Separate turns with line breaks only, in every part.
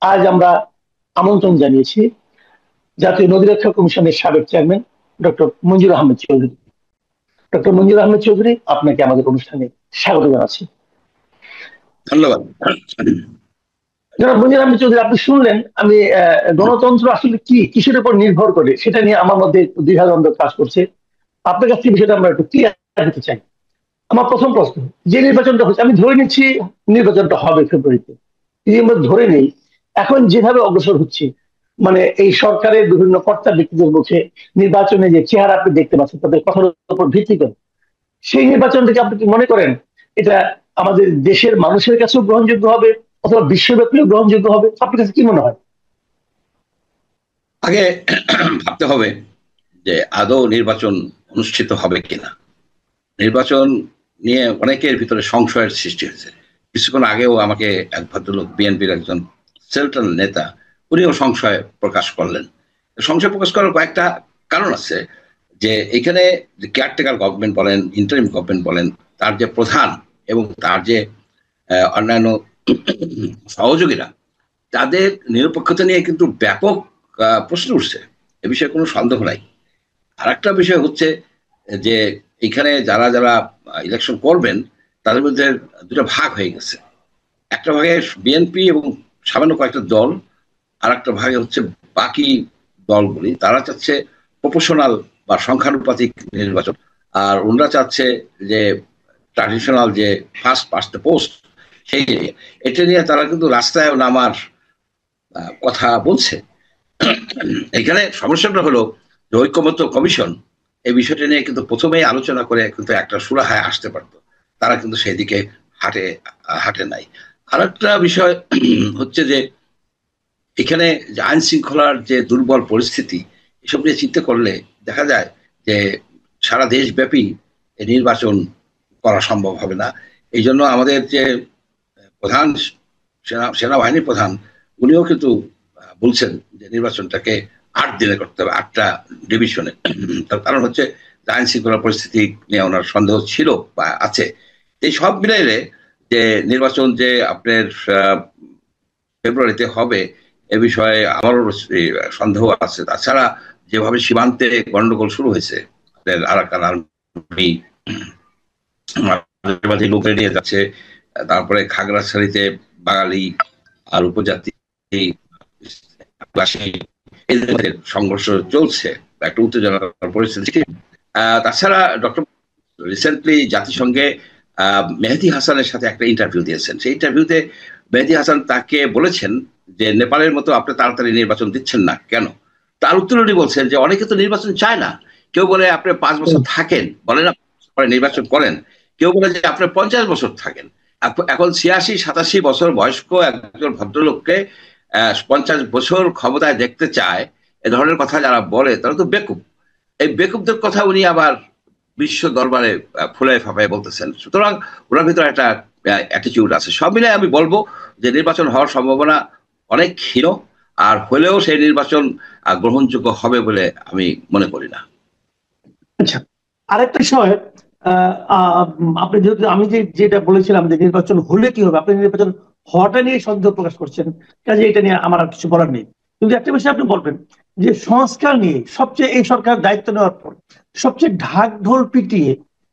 আজ আমরা আমন্ত্রণ জানিয়েছি জাতীয় নদী রক্ষা কমিশনের সাবেক চেয়ারম্যান ডক্টর মঞ্জুর আহমেদ চৌধুরী। ডক্টর মঞ্জুর আহমেদ চৌধুরী, আপনাকে আমাদের অনুষ্ঠানে স্বাগত জানাচ্ছি।
ধন্যবাদ।
জনাব মঞ্জুর আহমেদ চৌধুরী, আপনি শুনলেন আমি গণতন্ত্র আসলে কি, কিসের উপর নির্ভর করে, সেটা নিয়ে আমার মধ্যে একটু দ্বিধাদ্বন্দ্ব কাজ করছে। আপনার কাছ থেকে বিষয়টা আমরা একটু ক্লিয়ার দিতে চাই। আমার প্রথম প্রশ্ন, যে নির্বাচনটা হচ্ছে, আমি ধরে নিচ্ছি নির্বাচনটা হবে ফেব্রুয়ারিতে, যদি আমরা ধরে নেই এখন যেভাবে অগ্রসর হচ্ছে, মানে এই সরকারের বিভিন্ন কর্তা ব্যক্তিদের মুখে নির্বাচনে যে চেহারা আপনি দেখতে পাচ্ছেন তাদের কথার উপর ভিত্তি করে, সেই নির্বাচন থেকে আপনি কি মনে করেন এটা আমাদের দেশের মানুষের কাছেও গ্রহণযোগ্য হবে অথবা বিশ্বব্যাপীও গ্রহণযোগ্য হবে? আপনার কাছে কি মনে হয়?
আগে ভাবতে হবে যে আদৌ নির্বাচন অনুষ্ঠিত হবে কিনা। নির্বাচন নিয়ে অনেকের ভিতরে সংশয়ের সৃষ্টি হয়েছে। কিছুক্ষণ আগেও আমাকে এক ভদ্রলোক, বিএনপির একজন সেলটান নেতা, উনিও সংশয় প্রকাশ করলেন। সংশয় প্রকাশ করার কয়েকটা কারণ আছে। যে এখানে কেয়ারটেকার গভর্নমেন্ট বলেন, ইন্টারিম গভর্নমেন্ট বলেন, তার যে প্রধান এবং তার যে অন্যান্য সহযোগীরা, তাদের নিরপেক্ষতা নিয়ে কিন্তু ব্যাপক প্রশ্ন উঠছে। এ বিষয়ে কোনো সন্দেহ নাই। আর একটা বিষয় হচ্ছে যে এখানে যারা যারা ইলেকশন করবেন তাদের মধ্যে দুটো ভাগ হয়ে গেছে। একটা ভাগে বিএনপি এবং সামান্য কয়েকটা দল, আর একটা ভাগে হচ্ছে বাকি দলগুলি। তারা চাচ্ছে প্রপোর্শনাল বা সংখ্যানুপাতিক নির্বাচন, আর ওনারা চাচ্ছে যে ট্রাডিশনাল যে ফার্স্ট পাস্ট দ্য পোস্ট, সেই এটা নিয়ে তারা কিন্তু রাস্তায় নামার কথা বলছে। এখানে সমস্যাটা হলো যে ঐক্যমত্য কমিশন এই বিষয়টা নিয়ে কিন্তু প্রথমেই আলোচনা করে কিন্তু একটা সুরাহায় আসতে পারতো, তারা কিন্তু সেদিকে হাঁটে নাই। আর একটা বিষয় হচ্ছে যে এখানে যে আইন শৃঙ্খলার যে দুর্বল পরিস্থিতি, এসব নিয়ে চিন্তা করলে দেখা যায় যে সারা দেশব্যাপী নির্বাচন করা সম্ভব হবে না। এই জন্য আমাদের যে প্রধান সেনাবাহিনী প্রধান, উনিও কিন্তু বলছেন যে নির্বাচনটাকে 8 দিনে করতে হবে, 8টা ডিভিশনে। তার কারণ হচ্ছে আইন শৃঙ্খলা পরিস্থিতি নিয়ে ওনার সন্দেহ ছিল বা আছে। এই সব মিলাইলে যে নির্বাচন যে আপনার ফেব্রুয়ারিতে হবে এ বিষয়ে আমারও সন্দেহ আছে। তাছাড়া যেভাবে সীমান্তে গন্ডগোল শুরু হয়েছে, আরাকান আর্মি লোক নিয়ে যাচ্ছে, তারপরে খাগড়াছড়িতে বাঙালি আর উপজাতি এদের সংঘর্ষ চলছে, একটা উত্তেজনার পরিস্থিতি। তাছাড়া ডক্টর রিসেন্টলি জাতিসংঘে মেহেদী হাসানের সাথে একটা ইন্টারভিউ দিয়েছেন। সেই ইন্টারভিউতে মেহেদী হাসান তাকে বলেছেন যে নেপালের মতো আপনি তাড়াতাড়ি নির্বাচন দিচ্ছেন না কেন। তার উত্তরে উনি বলছেন যে অনেকে তো নির্বাচন চায় না। কেউ বলে আপনি 5 বছর থাকেন, বলে না নির্বাচন করেন। কেউ বলে যে আপনি 50 বছর থাকেন। এখন 86-87 বছর বয়স্ক একজন ভদ্রলোককে 50 বছর ক্ষমতায় দেখতে চায়, এ ধরনের কথা যারা বলে তারা তো বেকুব। এই বেকুবদের কথা উনি আবার বিশ্ব দরবারে ফুলে ফাঁপায় বলতেছেন। সুতরাং ওনার ভিতরে একটা অ্যাটিটিউড আছে। সব মিলে আমি বলবো যে নির্বাচন হওয়ার সম্ভাবনা অনেক ক্ষীণ, আর হলেও সেই নির্বাচন গ্রহণযোগ্য হবে বলে আমি মনে করি না।
আচ্ছা, আরেকটা বিষয়, আপনি যেহেতু আমি যেটা বলেছিলাম যে নির্বাচন হলে কি হবে, আপনি নির্বাচন হওয়াটা নিয়ে সন্দেহ প্রকাশ করছেন, কাজে এটা নিয়ে আমার আর কিছু বলার নেই। কিন্তু একটা বিষয় আপনি বলবেন যে সংস্কার নিয়ে সবচেয়ে, এই সরকার দায়িত্ব নেওয়ার পর সবচেয়ে ঢাক ঢোল পিটিয়ে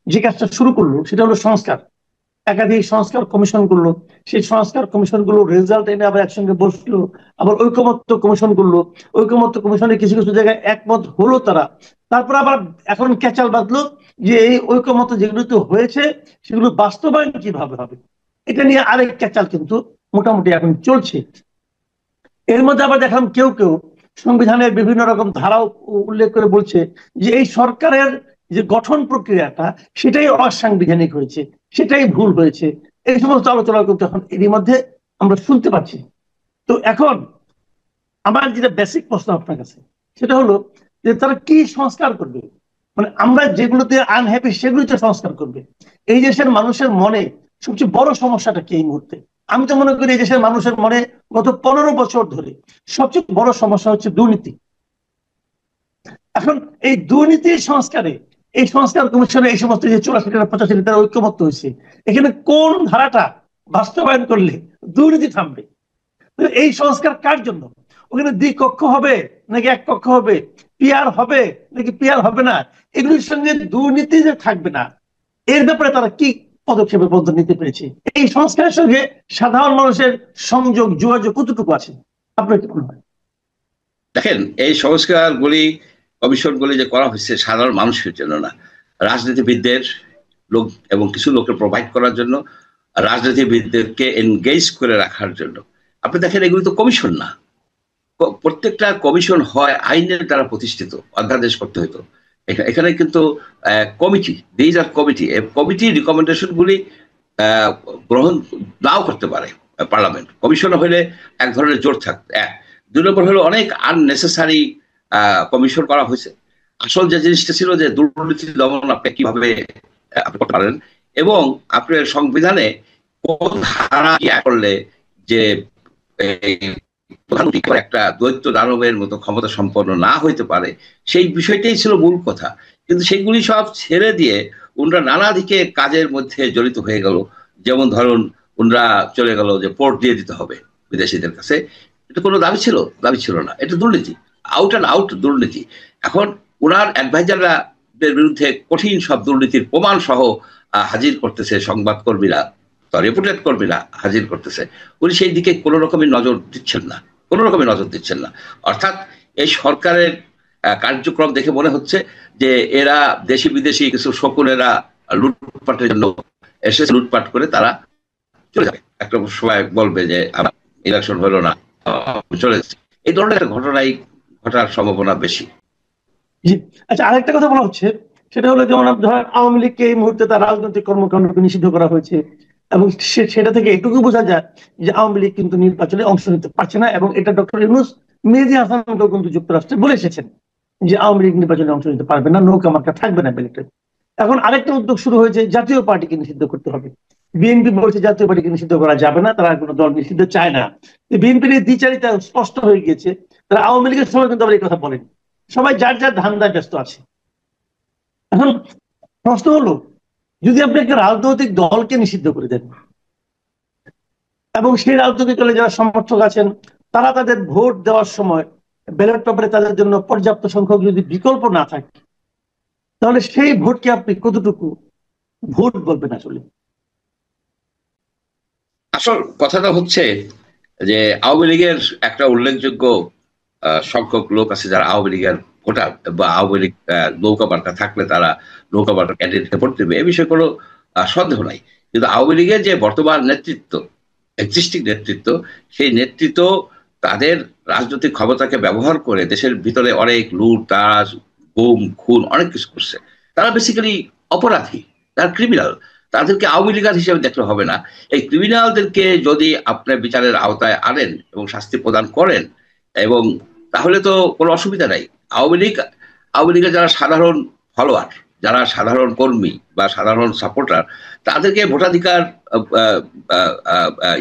যে কাজটা শুরু করলো সেটা হলো সংস্কার। একাধিক সংস্কার কমিশন করলো, সেই সংস্কার কমিশন গুলো রেজাল্ট এনে আবার একসঙ্গে বসলো, আবার ঐকমত্য কমিশন করলো, ঐকমত্য কমিশনে কিছু কিছু জায়গায় একমত হলো তারা। তারপর আবার এখন ক্যাচাল বাঁধলো যে এই ঐকমত্য যেগুলো হয়েছে সেগুলো বাস্তবায়ন কিভাবে হবে, এটা নিয়ে আরেক ক্যাচাল কিন্তু মোটামুটি এখন চলছে। এর মধ্যে আবার দেখলাম কেউ কেউ সংবিধানের বিভিন্ন রকম ধারা উল্লেখ করে বলছে যে এই সরকারের যে গঠন প্রক্রিয়াটা সেটাই অসাংবিধানিক হয়েছে, সেটাই ভুল হয়েছে। এই সমস্ত আলোচনা কিন্তু এখন এরই মধ্যে আমরা শুনতে পাচ্ছি। তো এখন আমার যেটা বেসিক প্রশ্ন আপনার কাছে সেটা হলো যে তারা কি সংস্কার করবে? মানে আমরা যেগুলোতে আনহ্যাপি সেগুলোতে সংস্কার করবে। এই দেশের মানুষের মনে সবচেয়ে বড় সমস্যাটা কি এই মুহূর্তে? আমি তো মনে করি এই দেশের মানুষের মনে গত 15 বছর ধরে সবচেয়ে বড় সমস্যা হচ্ছে দুর্নীতি। এখন এই দুর্নীতি সংস্কারে, এই সংস্কার কমিশনে এই সমস্ত যে 84-85 তারা ঐক্যমত্য হয়েছে, এখানে কোন ধারাটা বাস্তবায়ন করলে দুর্নীতি থামবে? এই সংস্কার কার জন্য? ওখানে দ্বিকক্ষ হবে নাকি এক কক্ষ হবে, পিআর হবে নাকি পিআর হবে না, এগুলির সঙ্গে দুর্নীতি যে থাকবে না, এর ব্যাপারে তারা কি পদক্ষেপের পদ্ধতি নিতে পেরেছে? এই সংস্কারের সঙ্গে সাধারণ মানুষের সংযোগ যোগাযোগ কতটুকু আছে আপনার কি মনে হয়?
দেখেন, এই সংস্কারগুলি কমিশনগুলি যে করা হয়েছে সাধারণ মানুষের জন্য না, রাজনীতিবিদদের লোক এবং কিছু লোককে প্রোভাইড করার জন্য, রাজনীতিবিদদেরকে এনগেজ করে রাখার জন্য। আপনি দেখেন, এগুলি তো কমিশন না। প্রত্যেকটা কমিশন হয় আইনের দ্বারা প্রতিষ্ঠিত, অধ্যাদেশ করতে হতো। এখানে কিন্তু committee, these are committee, committee রিকমেন্ডেশনগুলি গ্রহণ নাও করতে পারে পার্লামেন্ট। কমিশন হলে এক ধরনের জোর থাকতো, এক। দুই নম্বর হলো অনেক আননেসেসারি কমিশন করা হয়েছে। আসল যে জিনিসটা ছিল যে দুর্নীতি দমন আপনি কিভাবে আপনি করতে পারেন, এবং আপনার সংবিধানে কোন ধারা করলে যে প্রধানমন্ত্রী একটা দৈত্য দানবের মতো ক্ষমতা সম্পন্ন না হইতে পারে, সেই বিষয়টাই ছিল মূল কথা। কিন্তু সেগুলি সব ছেড়ে দিয়ে ওনারা নানা দিকে কাজের মধ্যে জড়িত হয়ে গেল। যেমন ধরুন, ওনারা চলে গেল যে পোর্ট দিয়ে দিতে হবে বিদেশিদের কাছে। এটা কোনো দাবি ছিল? দাবি ছিল না। এটা দুর্নীতি, আউট অ্যান্ড আউট দুর্নীতি। এখন ওনার অ্যাডভাইজাররা বিরুদ্ধে কঠিন সব দুর্নীতির প্রমাণ সহ হাজির করতেছে সংবাদকর্মীরা, রিপোর্টেড কর্মীরা হাজির করতেছে। উনি সেই দিকে কোনো রকমের নজর দিচ্ছেন না, কোনো রকমের নজর দিচ্ছেন না। অর্থাৎ এই সরকারের কার্যক্রম দেখে মনে হচ্ছে যে এরা দেশি বিদেশি কিছু শকুনেরা লুটপাটের জন্য এসে লুটপাট করে তারা চলে যাবে। একটা সময় বলবে যে ইলেকশন হলো না, চলে যাচ্ছে। এই ধরনের একটা ঘটনাই ঘটার সম্ভাবনা বেশি।
আচ্ছা, আরেকটা কথা বলা হচ্ছে, সেটা হলো যেমন আওয়ামী লীগকে এই মুহূর্তে তার রাজনৈতিক কর্মকাণ্ডকে নিষিদ্ধ করা হয়েছে, এবং সেটা থেকে এটুকু বোঝা যায় যে আওয়ামী লীগ কিন্তু নির্বাচনে অংশ নিতে পারছে না। এবং এটা ডক্টর ইউনূস মেহেদী হাসানকেও কিন্তু যুক্তরাষ্ট্রে বলে এসেছেন যে আওয়ামী লীগ নির্বাচনে অংশ নিতে পারবে না, নৌকা মার্কা থাকবে না ব্যালটে। এখন আরেকটা উদ্যোগ শুরু হয়েছে, জাতীয় পার্টিকে নিষিদ্ধ করতে হবে। বিএনপি বলছে জাতীয় পার্টিকে নিষিদ্ধ করা যাবে না, তারা কোনো দল নিষিদ্ধ চায় না। বিএনপির এই দ্বিচারিতা স্পষ্ট হয়ে গিয়েছে। তারা আওয়ামী লীগের সময় কিন্তু আবার এই কথা বলেনি। সবাই যার যার ধান্দায় ব্যস্ত আছে। এখন প্রশ্ন হলো, যদি আপনি একটা রাজনৈতিক দলকে নিষিদ্ধ করে দেন এবং সেই রাজনৈতিক দলে যারা সমর্থক আছেন তারা তাদের ভোট দেওয়ার সময় ব্যালট পেপারে তাদের জন্য পর্যাপ্ত সংখ্যক যদি বিকল্প না থাকে, তাহলে সেই ভোটকে আপনি কতটুকু ভোট বলবেন?
আসল কথাটা হচ্ছে যে আওয়ামী লীগের একটা উল্লেখযোগ্য সংখ্যক লোক আছে যারা আওয়ামী লীগের ভোটার, বা আওয়ামী লীগ নৌকা মার্কা থাকলে তারা নৌকা মার্কা ক্যান্ডিডেটকে ভোট দেবে, এ বিষয়ে কোনো সন্দেহ নাই। কিন্তু আওয়ামী লীগের যে বর্তমান নেতৃত্ব, এক্সিস্টিং নেতৃত্ব, সেই নেতৃত্ব তাদের রাজনৈতিক ক্ষমতাকে ব্যবহার করে দেশের ভিতরে অনেক লুটতারাজ, গুম খুন অনেক কিছু করছে। তারা বেসিক্যালি অপরাধী, তারা ক্রিমিনাল। তাদেরকে আওয়ামী লীগার হিসেবে দেখলে হবে না। এই ক্রিমিনালদেরকে যদি আপনার বিচারের আওতায় আনেন এবং শাস্তি প্রদান করেন, এবং তাহলে তো কোনো অসুবিধা নাই। আওয়ামী লীগের যারা সাধারণ ফলোয়ার, যারা সাধারণ কর্মী বা সাধারণ সাপোর্টার, তাদেরকে ভোটাধিকার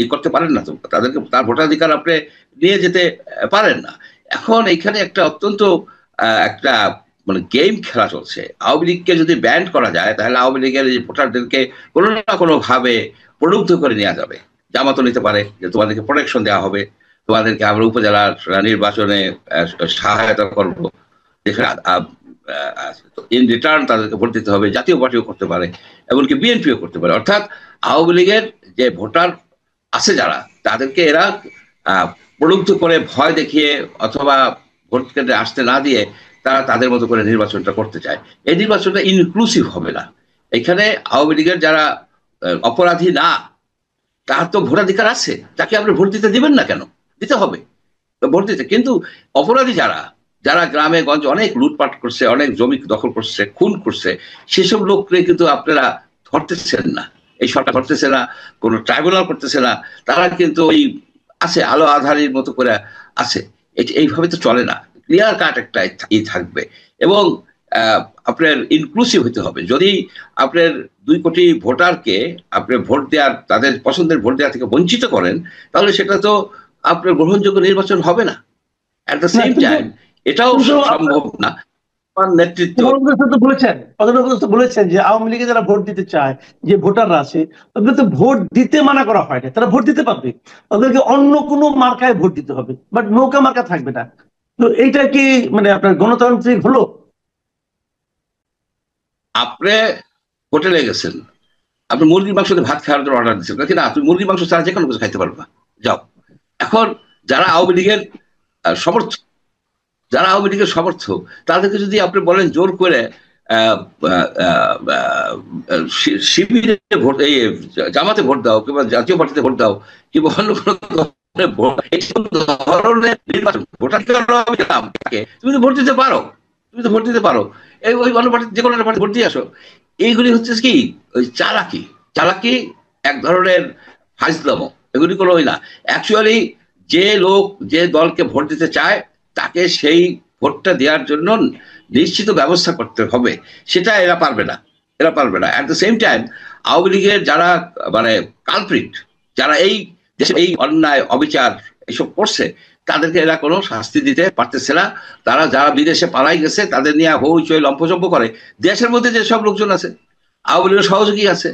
ই করতে পারেন না, তো তাদেরকে তার ভোটাধিকার আপনি নিয়ে যেতে পারেন না। এখন এখানে একটা অত্যন্ত একটা মানে গেম খেলা চলছে। আওয়ামী লীগকে যদি ব্যান্ড করা যায়, তাহলে আওয়ামী লীগের ভোটারদেরকে কোনো না কোনো ভাবে প্রলুব্ধ করে নেওয়া যাবে। জামাতও নিতে পারে যে তোমাদেরকে প্রোটেকশন দেওয়া হবে, তোমাদেরকে আমরা উপজেলার নির্বাচনে সহায়তা করবো, যেখানে ইন রিটার্ন তাদেরকে ভোট দিতে হবে। জাতীয় পার্টিও করতে পারে, এমনকি বিএনপিও করতে পারে। অর্থাৎ আওয়ামী লীগের যে ভোটার আছে যারা, তাদেরকে এরা প্রলুব্ধ করে ভয় দেখিয়ে অথবা ভোট কেন্দ্রে আসতে না দিয়ে তারা তাদের মতো করে নির্বাচনটা করতে চায়। এই নির্বাচনটা ইনক্লুসিভ হবে না। এখানে আওয়ামী লীগের যারা অপরাধী না, তার তো ভোটাধিকার আছে, তাকে আপনি ভোট দিতে দিবেন না কেন? দিতে হবে ভোট দিতে। কিন্তু অপরাধী যারা, যারা গ্রামে গঞ্জে অনেক লুটপাট করছে, অনেক জমি দখল করছে, খুন করছে, সেসব লোককে কিন্তু আপনারা ধরতেছেন না, এই সরকার ধরতেছে না, কোনো ট্রাইব্যুনাল করতেছে না। তারা কিন্তু ওই আছে, আলো আধারির মতো করে আছে। এইভাবে তো চলে না। ক্লিয়ার কাট একটা থাকবে, এবং আপনার ইনক্লুসিভ হতে হবে। যদি আপনার 2 কোটি ভোটারকে আপনি ভোট দেওয়ার, তাদের পছন্দের ভোট দেওয়া থেকে বঞ্চিত করেন, তাহলে সেটা তো আপনার গ্রহণযোগ্য নির্বাচন হবে না। অ্যাট দ্য সেম টাইম এটাও সম্ভব না। বর্তমান নেতৃত্ব
বলেছেন যে আওয়ামী লীগে যারা ভোট দিতে চায়, যে ভোটাররা আছে, তাদের তো ভোট দিতে মানা করা হয় না, তারা ভোট দিতে পারবে, তাদেরকে অন্য কোনো মার্কায় ভোট দিতে হবে, বাট নৌকা মার্কা থাকবে না। তো এইটা কি মানে আপনার গণতান্ত্রিক হলো?
আপনি হোটেলে গেছেন, আপনি মুরগির মাংস দিয়ে ভাত খাওয়ার জন্য অর্ডার দিচ্ছেন, নাকি না তুমি মুরগির মাংস ছাড়া যে কোনো কিছু খাইতে পারবা, যাও। এখন যারা আওয়ামী লীগের সমর্থক, যারা আওয়ামী লীগের সমর্থক, তাদেরকে যদি আপনি বলেন জোর করে শিবিরে ভোট, এই জামাতে ভোট দাও, কিংবা জাতীয় পার্টিতে ভোট দাও, কিংবা অন্য কোনো ধরনের নির্বাচন, ভোটার তুমি তো ভোট দিতে পারো, তুমি তো ভোট দিতে পারো, এই ওই অন্য পার্টি, যে কোনো পার্টি ভোট দিয়ে আসো। এইগুলি হচ্ছে কি ওই চালাকি, চালাকি এক ধরনের ফাইজলামো, এগুলি কোনো ওই না। অ্যাকচুয়ালি যে লোক যে দলকে ভোট দিতে চায় তাকে সেই ভোটটা দেওয়ার জন্য নিশ্চিত ব্যবস্থা করতে হবে, সেটা এরা পারবে না, এরা পারবে না। At the same time Awami লীগের যারা মানে কালপ্রিট, যারা এই দেশে এই অন্যায় অবিচার এসব করছে, তাদেরকে এরা কোনো শাস্তি দিতে পারতেছে না। তারা যারা বিদেশে পালাই গেছে তাদের নিয়ে হইচই লম্পজম্প করে। দেশের মধ্যে যেসব লোকজন আছে, আওয়ামী লীগের সহযোগী আছে,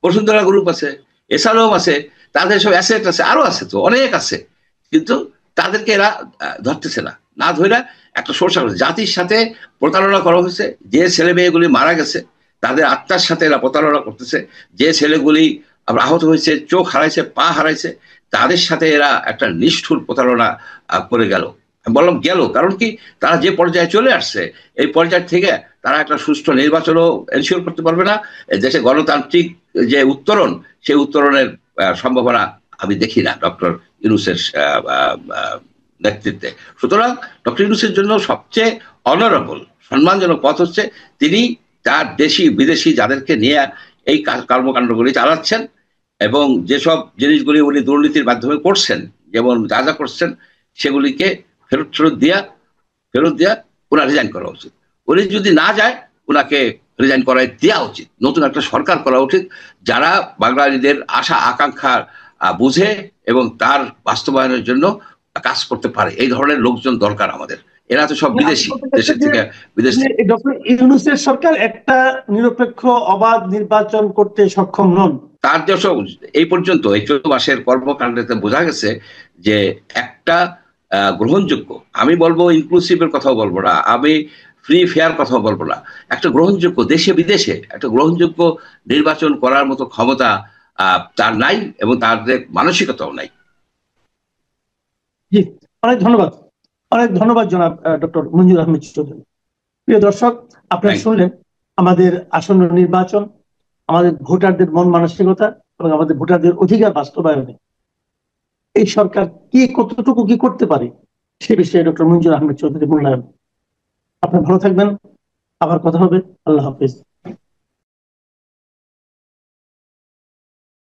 বসুন্ধরা গ্রুপ আছে, এসআলম আছে, তাদের সব অ্যাসেট আছে, আরো আছে, তো অনেক আছে, কিন্তু তাদেরকে এরা ধরতেছে না। না ধরে একটা সোর্স জাতির সাথে প্রতারণা করা হয়েছে। যে ছেলে মেয়েগুলি মারা গেছে তাদের আত্মার সাথে এরা প্রতারণা করতেছে। যে ছেলেগুলি আহত হয়েছে, চোখ হারাইছে, পা হারাইছে, তাদের সাথে এরা একটা নিষ্ঠুর প্রতারণা করে গেল। বললাম গেল কারণ কি, তারা যে পর্যায়ে চলে আসছে, এই পর্যায় থেকে তারা একটা সুষ্ঠু নির্বাচনও এনশিওর করতে পারবে না। দেশে গণতান্ত্রিক যে উত্তরণ, সেই উত্তরণের সম্ভাবনা আমি দেখি না ডক্টর ইউনূসের নেতৃত্বে। সুতরাং ডক্টর ইউনূসের জন্য সবচেয়ে অনারেবল, সম্মানজনক পথ হচ্ছে তিনি তার দেশি বিদেশি যাদেরকে নিয়ে এই কর্মকাণ্ডগুলি চালাচ্ছেন, এবং যেসব জিনিসগুলি উনি দুর্নীতির মাধ্যমে করছেন, যেমন যা যা করছেন, সেগুলিকে ফেরত দিয়া ওনার রিজাইন করা উচিত। উনি যদি না যায়, ওনাকে রিজাইন করাই দেওয়া উচিত। নতুন একটা সরকার করা উচিত যারা বাঙালিদের আশা আকাঙ্ক্ষা বুঝে এবং তার বাস্তবায়নের জন্য কাজ করতে পারে। এই ধরনের লোকজন দরকার আমাদের। এরা তো সব বিদেশি, দেশের থেকে বিদেশ।
ডক্টর ইউনূসের সরকার একটা নিরপেক্ষ অবাধ নির্বাচন করতে সক্ষম নন।
তার দেশ এই পর্যন্ত এই 14 মাসের কর্মকাণ্ডেতে বোঝা গেছে যে একটা গ্রহণযোগ্য, আমি বলবো ইনক্লুসিভের কথাও বলবো না, আমি ফ্রি ফেয়ার কথাও বলবো না, একটা গ্রহণযোগ্য, দেশে বিদেশে একটা গ্রহণযোগ্য নির্বাচন করার মতো ক্ষমতা তার নাই, এবং তার মানসিকতাও নাই।
জি, অনেক ধন্যবাদ, অনেক ধন্যবাদ জনাব ডক্টর মঞ্জুর আহমেদ চৌধুরী। প্রিয় দর্শক, আপনারা শুনলেন আমাদের আসন্ন নির্বাচন, আমাদের ভোটারদের মন মানসিকতা এবং আমাদের ভোটারদের অধিকার বাস্তবায়নে এই সরকার কি কতটুকু কি করতে পারে সে বিষয়ে ডক্টর মঞ্জুর আহমেদ চৌধুরী মূল্যায়ন। আপনারা ভালো থাকবেন, আবার কথা হবে। আল্লাহ হাফিজ।